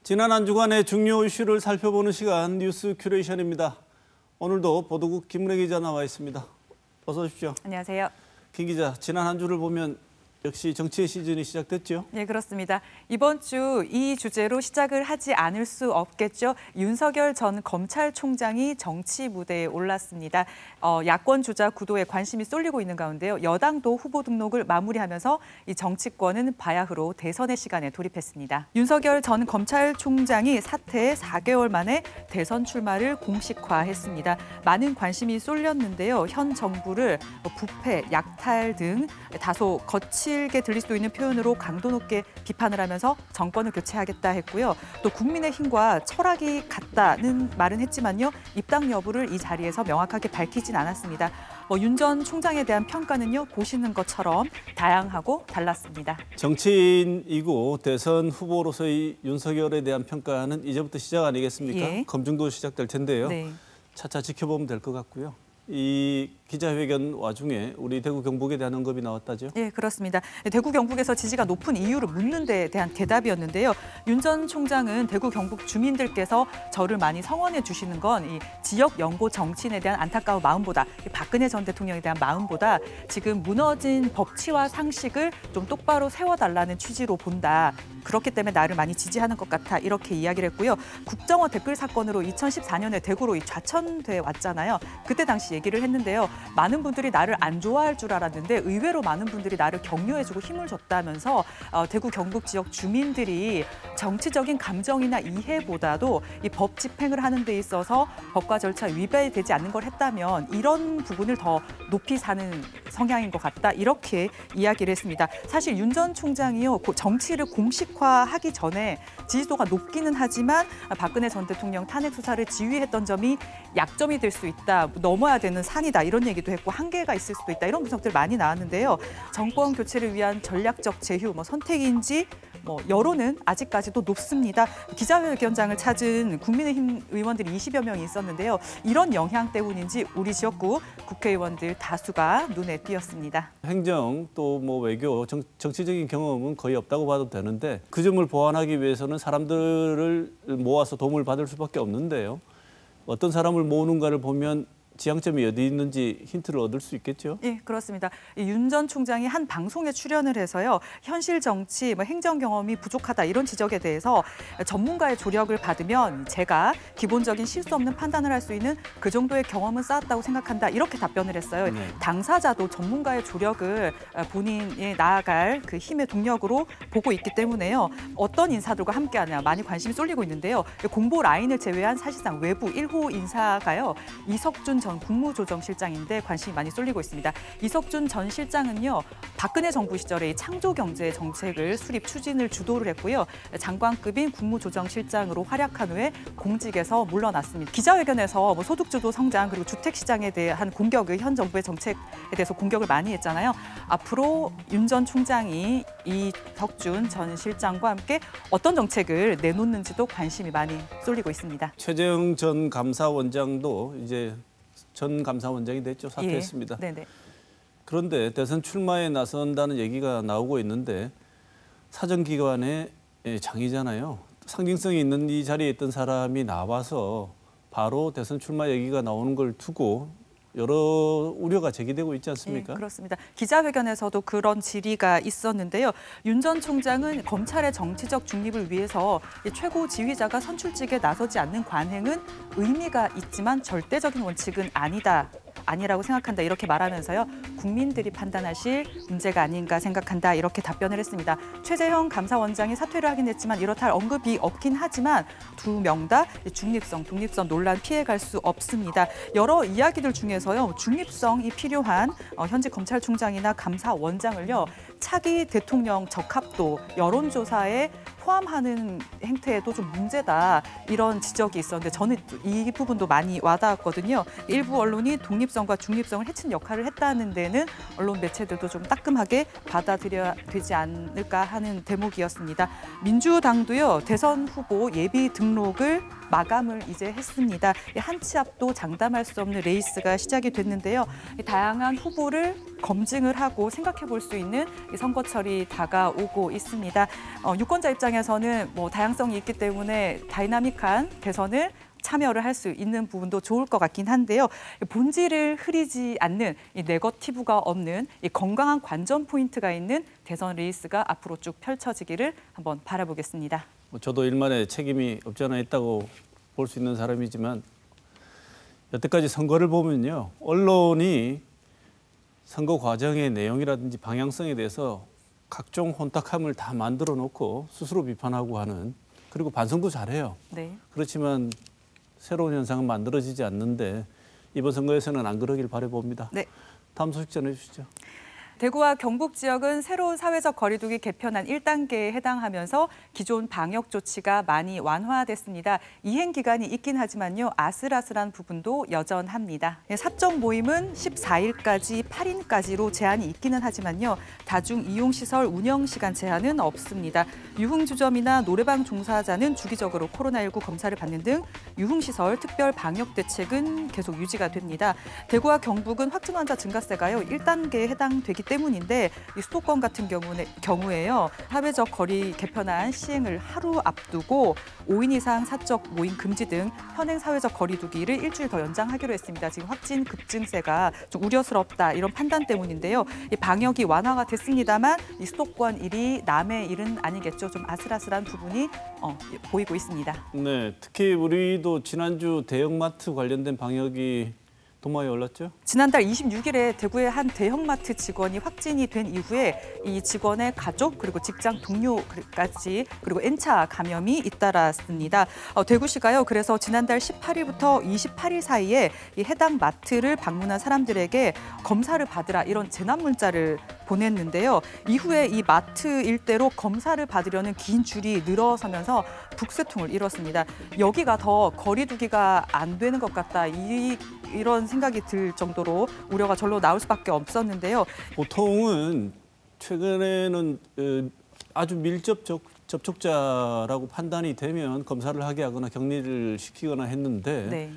지난 한 주간의 중요 이슈를 살펴보는 시간 뉴스 큐레이션입니다. 오늘도 보도국 김은혜 기자 나와 있습니다. 어서 오십시오. 안녕하세요. 김 기자, 지난 한 주를 보면 역시 정치의 시즌이 시작됐죠? 네, 그렇습니다. 이번 주 이 주제로 시작을 하지 않을 수 없겠죠. 윤석열 전 검찰총장이 정치 무대에 올랐습니다. 야권 주자 구도에 관심이 쏠리고 있는 가운데요. 여당도 후보 등록을 마무리하면서 이 정치권은 바야흐로 대선의 시간에 돌입했습니다. 윤석열 전 검찰총장이 사퇴 4개월 만에 대선 출마를 공식화했습니다. 많은 관심이 쏠렸는데요. 현 정부를 부패, 약탈 등 다소 거칠게 들릴 수도 있는 표현으로 강도 높게 비판을 하면서 정권을 교체하겠다 했고요. 또 국민의힘과 철학이 같다는 말은 했지만요. 입당 여부를 이 자리에서 명확하게 밝히진 않았습니다. 윤 전 총장에 대한 평가는요. 보시는 것처럼 다양하고 달랐습니다. 정치인이고 대선 후보로서의 윤석열에 대한 평가는 이제부터 시작 아니겠습니까? 예. 검증도 시작될 텐데요. 네. 차차 지켜보면 될 것 같고요. 이 기자회견 와중에 우리 대구 경북에 대한 언급이 나왔다죠? 네, 그렇습니다. 대구 경북에서 지지가 높은 이유를 묻는 데 대한 대답이었는데요. 윤 전 총장은 대구 경북 주민들께서 저를 많이 성원해 주시는 건 이 지역 연고 정치인에 대한 안타까운 마음보다 박근혜 전 대통령에 대한 마음보다 지금 무너진 법치와 상식을 좀 똑바로 세워달라는 취지로 본다. 그렇기 때문에 나를 많이 지지하는 것 같아 이렇게 이야기를 했고요. 국정원 댓글 사건으로 2014년에 대구로 좌천돼 왔잖아요. 그때 당시 얘기를 했는데요. 많은 분들이 나를 안 좋아할 줄 알았는데 의외로 많은 분들이 나를 격려해주고 힘을 줬다면서 대구 경북 지역 주민들이 정치적인 감정이나 이해보다도 이 법 집행을 하는 데 있어서 법과 절차 위배되지 않는 걸 했다면 이런 부분을 더 높이 사는 성향인 것 같다 이렇게 이야기를 했습니다. 사실 윤 전 총장이요 정치를 공식화하기 전에 지지도가 높기는 하지만 박근혜 전 대통령 탄핵 수사를 지휘했던 점이 약점이 될 수 있다. 넘어야 되는 산이다. 이런 얘기도 했고 한계가 있을 수도 있다. 이런 분석들 많이 나왔는데요. 정권 교체를 위한 전략적 제휴, 선택인지 여론은 아직까지도 높습니다. 기자회견장을 찾은 국민의힘 의원들이 20여 명이 있었는데요. 이런 영향 때문인지 우리 지역구 국회의원들 다수가 눈에 띄었습니다. 행정 또 외교, 정치적인 경험은 거의 없다고 봐도 되는데 그 점을 보완하기 위해서는 사람들을 모아서 도움을 받을 수밖에 없는데요. 어떤 사람을 모으는가를 보면 지향점이 어디 있는지 힌트를 얻을 수 있겠죠? 예, 그렇습니다. 윤 전 총장이 한 방송에 출연을 해서요. 현실 정치, 행정 경험이 부족하다 이런 지적에 대해서 전문가의 조력을 받으면 제가 기본적인 실수 없는 판단을 할 수 있는 그 정도의 경험은 쌓았다고 생각한다. 이렇게 답변을 했어요. 네. 당사자도 전문가의 조력을 본인이 나아갈 그 힘의 동력으로 보고 있기 때문에요. 어떤 인사들과 함께하냐 많이 관심이 쏠리고 있는데요. 공보 라인을 제외한 사실상 외부 1호 인사가요. 이석준 전 국무조정실장인데 관심이 많이 쏠리고 있습니다. 이석준 전 실장은요. 박근혜 정부 시절에 창조경제 정책을 수립 추진을 주도를 했고요. 장관급인 국무조정실장으로 활약한 후에 공직에서 물러났습니다. 기자회견에서 소득주도 성장 그리고 주택시장에 대한 공격을 현 정부의 정책에 대해서 공격을 많이 했잖아요. 앞으로 윤 전 총장이 이석준 전 실장과 함께 어떤 정책을 내놓는지도 관심이 많이 쏠리고 있습니다. 최재형 전 감사원장도 이제 전 감사원장이 됐죠. 사퇴했습니다. 예. 네네. 그런데 대선 출마에 나선다는 얘기가 나오고 있는데 사정기관의 장이잖아요. 상징성이 있는 이 자리에 있던 사람이 나와서 바로 대선 출마 얘기가 나오는 걸 두고 여러 우려가 제기되고 있지 않습니까? 예, 그렇습니다. 기자회견에서도 그런 질의가 있었는데요. 윤 전 총장은 검찰의 정치적 중립을 위해서 최고 지휘자가 선출직에 나서지 않는 관행은 의미가 있지만 절대적인 원칙은 아니라고 생각한다 이렇게 말하면서요. 국민들이 판단하실 문제가 아닌가 생각한다 이렇게 답변을 했습니다. 최재형 감사원장이 사퇴를 하긴 했지만 이렇다 할 언급이 없긴 하지만 두 명 다 중립성, 독립성 논란 피해갈 수 없습니다. 여러 이야기들 중에서요. 중립성이 필요한 현직 검찰총장이나 감사원장을요. 차기 대통령 적합도 여론조사에 포함하는 행태에도 좀 문제다 이런 지적이 있었는데 저는 이 부분도 많이 와닿았거든요. 일부 언론이 독립 독립성과 중립성을 해친 역할을 했다는 데는 언론 매체들도 좀 따끔하게 받아들여야 되지 않을까 하는 대목이었습니다. 민주당도요, 대선 후보 예비 등록을 마감을 이제 했습니다. 한 치 앞도 장담할 수 없는 레이스가 시작이 됐는데요. 다양한 후보를 검증을 하고 생각해 볼 수 있는 선거철이 다가오고 있습니다. 유권자 입장에서는 다양성이 있기 때문에 다이나믹한 대선을 참여를 할 수 있는 부분도 좋을 것 같긴 한데요. 본질을 흐리지 않는 이 네거티브가 없는 이 건강한 관전 포인트가 있는 대선 레이스가 앞으로 쭉 펼쳐지기를 한번 바라보겠습니다. 저도 일만에 책임이 없지 않아 있다고 볼 수 있는 사람이지만 여태까지 선거를 보면요. 언론이 선거 과정의 내용이라든지 방향성에 대해서 각종 혼탁함을 다 만들어 놓고 스스로 비판하고 하는, 그리고 반성도 잘해요. 네. 그렇지만 새로운 현상은 만들어지지 않는데 이번 선거에서는 안 그러길 바라봅니다. 네. 다음 소식 전해주시죠. 대구와 경북 지역은 새로운 사회적 거리두기 개편안 1단계에 해당하면서 기존 방역 조치가 많이 완화됐습니다. 이행 기간이 있긴 하지만요, 아슬아슬한 부분도 여전합니다. 사적 모임은 14일까지 8인까지로 제한이 있기는 하지만요, 다중 이용시설 운영 시간 제한은 없습니다. 유흥주점이나 노래방 종사자는 주기적으로 코로나19 검사를 받는 등 유흥시설 특별 방역 대책은 계속 유지가 됩니다. 대구와 경북은 확진 환자 증가세가요, 1단계에 해당되기 때문인데 이 수도권 같은 경우에요. 사회적 거리 개편안 시행을 하루 앞두고 5인 이상 사적 모임 금지 등 현행 사회적 거리두기를 일주일 더 연장하기로 했습니다. 지금 확진 급증세가 좀 우려스럽다 이런 판단 때문인데요. 이 방역이 완화가 됐습니다만 이 수도권 일이 남의 일은 아니겠죠. 좀 아슬아슬한 부분이 보이고 있습니다. 네, 특히 우리도 지난주 대형마트 관련된 방역이 도마에 올랐죠? 지난달 26일에 대구의 한 대형마트 직원이 확진이 된 이후에 이 직원의 가족 그리고 직장 동료까지 그리고 N차 감염이 잇따랐습니다. 대구시가요. 그래서 지난달 18일부터 28일 사이에 이 해당 마트를 방문한 사람들에게 검사를 받으라 이런 재난 문자를 보냈는데요. 이후에 이 마트 일대로 검사를 받으려는 긴 줄이 늘어서면서 북새통을 이뤘습니다. 여기가 더 거리두기가 안 되는 것 같다. 이런 생각이 들 정도로 우려가 절로 나올 수밖에 없었는데요. 보통은 최근에는 아주 밀접 접촉자라고 판단이 되면 검사를 하게 하거나 격리를 시키거나 했는데 네.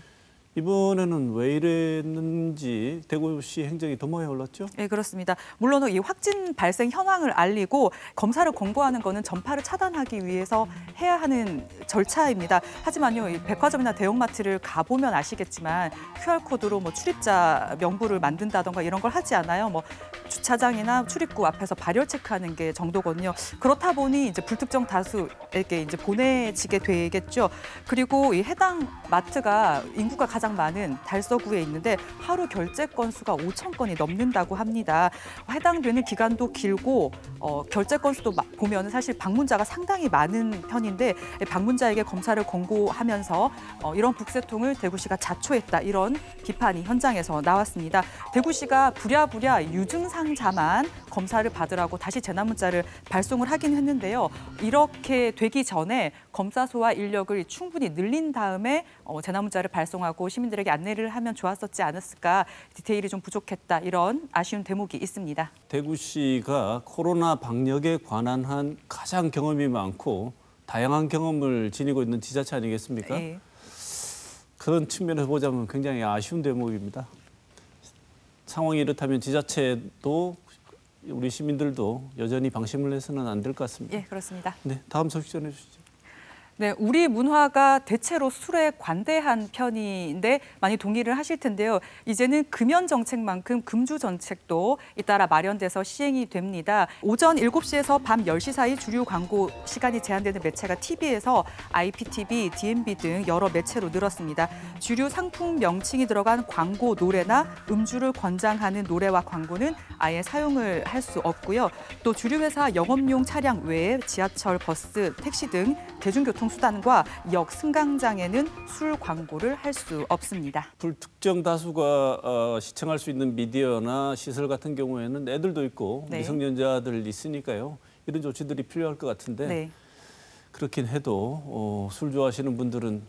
이번에는 왜 이랬는지 대구시 행정이 도마에 올랐죠? 네, 그렇습니다. 물론 이 확진 발생 현황을 알리고 검사를 권고하는 것은 전파를 차단하기 위해서 해야 하는 절차입니다. 하지만요, 이 백화점이나 대형마트를 가보면 아시겠지만 QR코드로 출입자 명부를 만든다던가 이런 걸 하지 않아요. 주차장이나 출입구 앞에서 발열 체크하는 게 정도거든요. 그렇다 보니 이제 불특정 다수에게 이제 보내지게 되겠죠. 그리고 이 해당 마트가 인구가 가장 많은 달서구에 있는데 하루 결제 건수가 5천 건이 넘는다고 합니다. 해당되는 기간도 길고 결제 건수도 보면 사실 방문자가 상당히 많은 편인데 방문자에게 검사를 권고하면서 이런 북새통을 대구시가 자초했다 이런 비판이 현장에서 나왔습니다. 대구시가 부랴부랴 유증상자만 검사를 받으라고 다시 재난 문자를 발송을 하긴 했는데요. 이렇게 되기 전에 검사소와 인력을 충분히 늘린 다음에 재난 문자를 발송하고 시민들에게 안내를 하면 좋았었지 않았을까, 디테일이 좀 부족했다 이런 아쉬운 대목이 있습니다. 대구시가 코로나 방역에 관한 한 가장 경험이 많고 다양한 경험을 지니고 있는 지자체 아니겠습니까? 네. 그런 측면에서 보자면 굉장히 아쉬운 대목입니다. 상황이 이렇다면 지자체도 우리 시민들도 여전히 방심을 해서는 안 될 것 같습니다. 예, 그렇습니다. 네, 다음 소식 전해주시죠. 네, 우리 문화가 대체로 술에 관대한 편인데 많이 동의를 하실 텐데요. 이제는 금연 정책만큼 금주 정책도 잇따라 마련돼서 시행이 됩니다. 오전 7시에서 밤 10시 사이 주류 광고 시간이 제한되는 매체가 TV에서 IPTV, DMB 등 여러 매체로 늘었습니다. 주류 상품 명칭이 들어간 광고 노래나 음주를 권장하는 노래와 광고는 아예 사용을 할 수 없고요. 또 주류 회사 영업용 차량 외에 지하철, 버스, 택시 등 대중교통 수단과 역 승강장에는 술 광고를 할 수 없습니다. 불특정 다수가 시청할 수 있는 미디어나 시설 같은 경우에는 애들도 있고 네. 미성년자들 있으니까요. 이런 조치들이 필요할 것 같은데 네. 그렇긴 해도 술 좋아하시는 분들은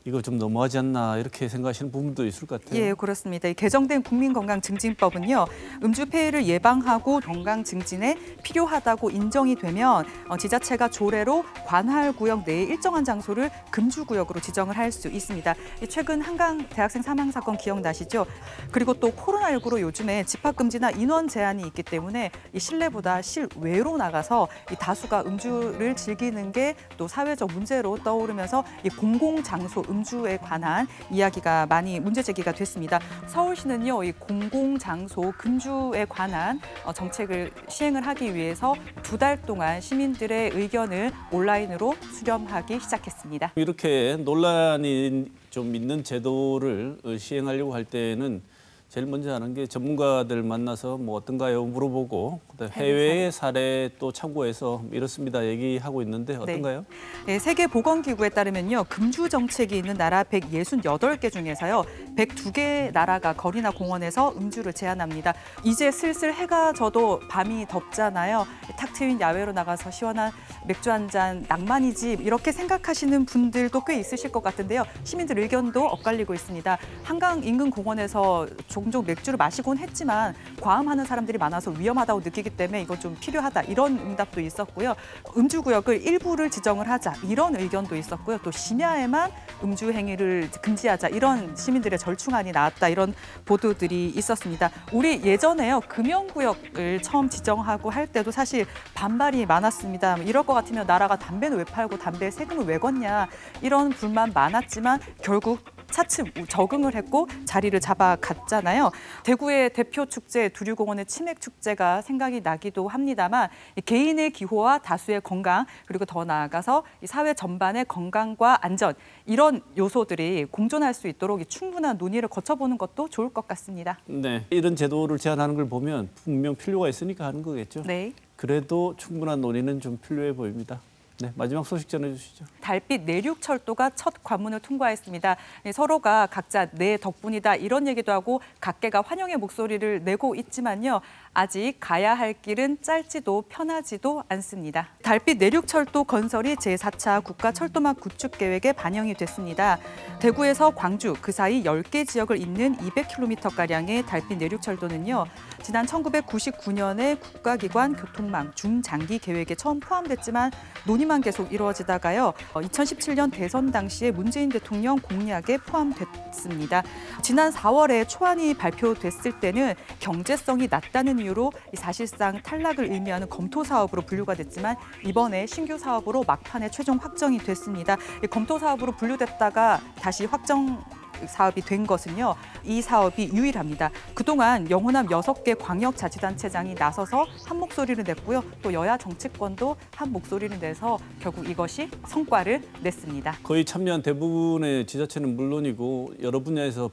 이거 좀 너무하지 않나 이렇게 생각하시는 부분도 있을 것 같아요. 예, 그렇습니다. 이 개정된 국민건강증진법은요, 음주 폐해를 예방하고 건강 증진에 필요하다고 인정이 되면 지자체가 조례로 관할구역 내에 일정한 장소를 금주구역으로 지정을 할 수 있습니다. 최근 한강 대학생 사망 사건 기억나시죠? 그리고 또 코로나19로 요즘에 집합금지나 인원 제한이 있기 때문에 이 실내보다 실외로 나가서 이 다수가 음주를 즐기는 게 또 사회적 문제로 떠오르면서 이 공공장소 음주에 관한 이야기가 많이 문제 제기가 됐습니다. 서울시는요, 이 공공장소 금주에 관한 정책을 시행을 하기 위해서 2달 동안 시민들의 의견을 온라인으로 수렴하기 시작했습니다. 이렇게 논란이 좀 있는 제도를 시행하려고 할 때는 제일 먼저 하는 게 전문가들 만나서 뭐 어떤가요 물어보고 그다음에 해외의 사례 또 참고해서 이렇습니다 얘기하고 있는데 어떤가요? 네, 세계보건기구에 따르면요, 금주 정책이 있는 나라 168개 중에서요 102개 나라가 거리나 공원에서 음주를 제한합니다. 이제 슬슬 해가 져도 밤이 덥잖아요. 탁 트인 야외로 나가서 시원한 맥주 한 잔 낭만이지 이렇게 생각하시는 분들도 꽤 있으실 것 같은데요. 시민들 의견도 엇갈리고 있습니다. 한강 인근 공원에서 종종 맥주를 마시곤 했지만 과음하는 사람들이 많아서 위험하다고 느끼기 때문에 이건 좀 필요하다 이런 응답도 있었고요. 음주구역을 일부를 지정을 하자 이런 의견도 있었고요. 또 심야에만 음주 행위를 금지하자 이런 시민들의 절충안이 나왔다 이런 보도들이 있었습니다. 우리 예전에요 금연구역을 처음 지정하고 할 때도 사실 반발이 많았습니다. 이럴 것 같으면 나라가 담배는 왜 팔고 담배 세금을 왜 걷냐 이런 불만 많았지만 결국 차츰 적응을 했고 자리를 잡아갔잖아요. 대구의 대표 축제 두류공원의 치맥축제가 생각이 나기도 합니다만 개인의 기호와 다수의 건강 그리고 더 나아가서 사회 전반의 건강과 안전 이런 요소들이 공존할 수 있도록 충분한 논의를 거쳐보는 것도 좋을 것 같습니다. 네, 이런 제도를 제안하는 걸 보면 분명 필요가 있으니까 하는 거겠죠. 네. 그래도 충분한 논의는 좀 필요해 보입니다. 네, 마지막 소식 전해주시죠. 달빛 내륙철도가 첫 관문을 통과했습니다. 서로가 각자 내 덕분이다 이런 얘기도 하고 각계가 환영의 목소리를 내고 있지만요. 아직 가야 할 길은 짧지도 편하지도 않습니다. 달빛 내륙철도 건설이 제4차 국가철도망 구축 계획에 반영이 됐습니다. 대구에서 광주 그 사이 10개 지역을 잇는 200km가량의 달빛 내륙철도는요. 지난 1999년에 국가기관 교통망 중장기 계획에 처음 포함됐지만 논의만 계속 이루어지다가요. 2017년 대선 당시에 문재인 대통령 공약에 포함됐습니다. 지난 4월에 초안이 발표됐을 때는 경제성이 낮다는 이유로 사실상 탈락을 의미하는 검토 사업으로 분류가 됐지만 이번에 신규 사업으로 막판에 최종 확정이 됐습니다. 검토 사업으로 분류됐다가 다시 확정 사업이 된 것은요. 이 사업이 유일합니다. 그동안 영호남 6개 광역자치단체장이 나서서 한 목소리를 냈고요. 또 여야 정치권도 한 목소리를 내서 결국 이것이 성과를 냈습니다. 거의 참여한 대부분의 지자체는 물론이고 여러 분야에서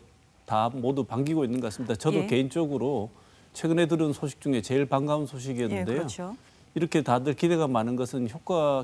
다 모두 반기고 있는 것 같습니다. 저도 개인적으로 최근에 들은 소식 중에 제일 반가운 소식이었는데요. 그렇죠. 이렇게 다들 기대가 많은 것은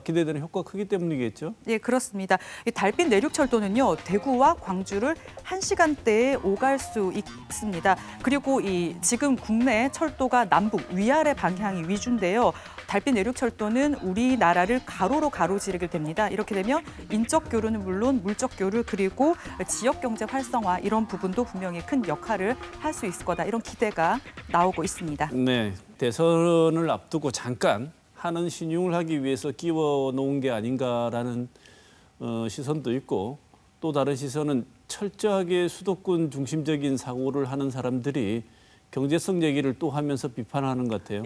기대되는 효과가 크기 때문이겠죠? 예, 그렇습니다. 이 달빛 내륙철도는요, 대구와 광주를 1시간대에 오갈 수 있습니다. 그리고 지금 국내 철도가 남북 위아래 방향이 위주인데요. 달빛 내륙철도는 우리나라를 가로로 가로지르게 됩니다. 이렇게 되면 인적 교류는 물론 물적 교류 그리고 지역 경제 활성화 이런 부분도 분명히 큰 역할을 할 수 있을 거다. 이런 기대가 나오고 있습니다. 네, 대선을 앞두고 잠깐 하는 신용을 하기 위해서 끼워 놓은 게 아닌가라는 시선도 있고 또 다른 시선은 철저하게 수도권 중심적인 사고를 하는 사람들이 경제성 얘기를 또 하면서 비판하는 것 같아요.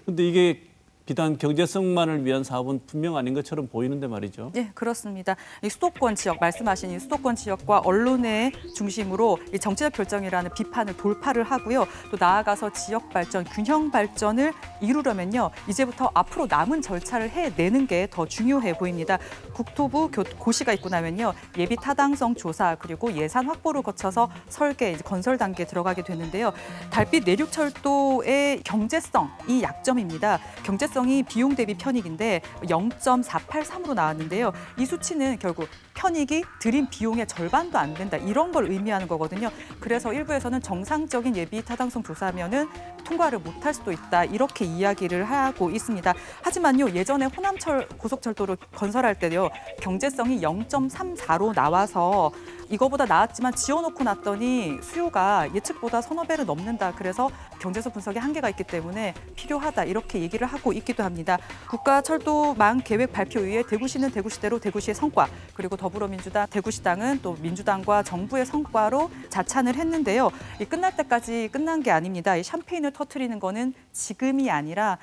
그런데 이게 비단 경제성만을 위한 사업은 분명 아닌 것처럼 보이는데 말이죠. 네, 그렇습니다. 이 수도권 지역, 말씀하신 이 수도권 지역과 언론의 중심으로 이 정치적 결정이라는 비판을 돌파를 하고요. 또 나아가서 지역 발전, 균형 발전을 이루려면요. 이제부터 앞으로 남은 절차를 해내는 게 더 중요해 보입니다. 국토부 고시가 있고 나면요. 예비 타당성 조사 그리고 예산 확보를 거쳐서 설계, 건설 단계에 들어가게 되는데요. 달빛 내륙철도의 경제성이 약점입니다. 경제성이 비용 대비 편익인데 0.483으로 나왔는데요. 이 수치는 결국 편익이 들인 비용의 절반도 안 된다. 이런 걸 의미하는 거거든요. 그래서 일부에서는 정상적인 예비 타당성 조사면은 통과를 못할 수도 있다. 이렇게 이야기를 하고 있습니다. 하지만요, 예전에 호남철 고속철도를 건설할 때요, 경제성이 0.34로 나와서 이거보다 나았지만 지어놓고 났더니 수요가 예측보다 서너 배를 넘는다. 그래서 경제성 분석에 한계가 있기 때문에 필요하다. 이렇게 얘기를 하고 있기도 합니다. 국가철도망 계획 발표 이후에 대구시는 대구시대로 대구시의 성과, 그리고 더불어민주당, 대구시당은 또 민주당과 정부의 성과로 자찬을 했는데요. 이 끝날 때까지 끝난 게 아닙니다. 이 샴페인을 터트리는 거는 지금이 아니라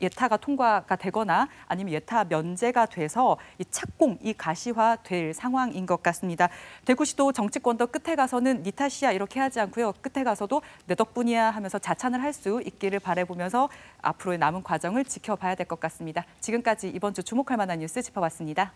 예타가 통과가 되거나 아니면 예타 면제가 돼서 이 착공이 가시화될 상황인 것 같습니다. 대구시도 정치권도 끝에 가서는 니 탓이야 이렇게 하지 않고요. 끝에 가서도 내 덕분이야 하면서 자찬을 할 수 있기를 바라보면서 앞으로의 남은 과정을 지켜봐야 될 것 같습니다. 지금까지 이번 주 주목할 만한 뉴스 짚어봤습니다.